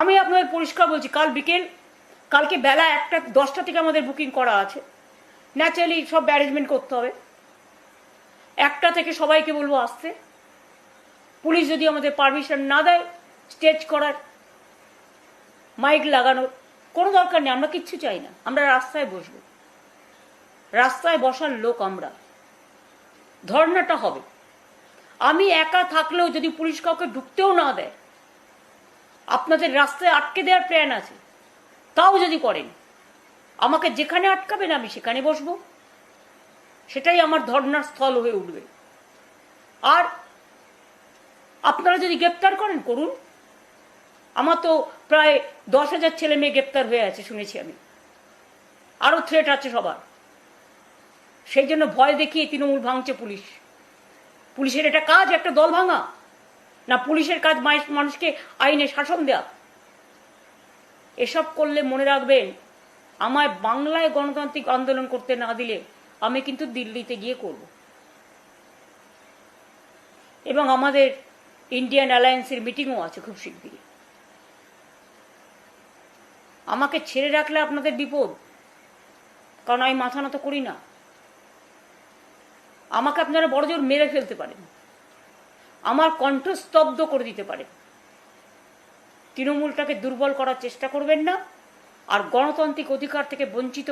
আমি আপনাদের পরিষ্কার বলছি, কালকে বেলা 1:10 থেকে আমাদের বুকিং করা আছে। ন্যাচারালি সব অ্যারেঞ্জমেন্ট করতে হবে। 1টা থেকে সবাইকে বলবো আসতে। পুলিশ যদি আমাদের পারমিশন না দেয় স্টেজ করার, মাইক লাগানোর, কোনো দরকার নেই। আমরা কিচ্ছু চাই না, আমরা রাস্তায় বসবো। রাস্তায় বসার লোক আমরা। ধর্নাটা হবে। আমি একা থাকলেও যদি পুলিশ কাউকে ঢুকতেও না দেয়, আপনাদের রাস্তায় আটকে দেওয়ার প্ল্যান আছে, তাও যদি করেন, আমাকে যেখানে আটকাবেন আমি সেখানে বসবো। সেটাই আমার ধর্নার স্থল হয়ে উঠবে। আর আপনারা যদি গ্রেপ্তার করেন করুন। আমার তো প্রায় 10,000 ছেলে মেয়ে গ্রেপ্তার হয়ে আছে শুনেছি আমি। আরও থ্রেট আছে সবার। সেই জন্য ভয় দেখিয়ে তৃণমূল ভাঙছে পুলিশ। পুলিশের এটা কাজ একটা দল ভাঙা? না পুলিশের কাজ মানুষকে আইনে শাসন দেয়া? এসব করলে মনে রাখবেন, আমায় বাংলায় গণতান্ত্রিক আন্দোলন করতে না দিলে আমি কিন্তু দিল্লিতে গিয়ে করব। এবং আমাদের ইন্ডিয়ান অ্যালায়েন্সের মিটিংও আছে খুব শিগগিরই। আমাকে ছেড়ে রাখলে আপনাদের বিপদ, কারণ আমি মাথা নত করি না। আমাকে আপনারা বড়জোর মেরে ফেলতে পারেন, আমার কণ্ঠ স্তব্ধ করে দিতে পারেন। তৃণমূলটাকে দুর্বল করার চেষ্টা করবেন না, আর গণতান্ত্রিক অধিকার থেকে বঞ্চিত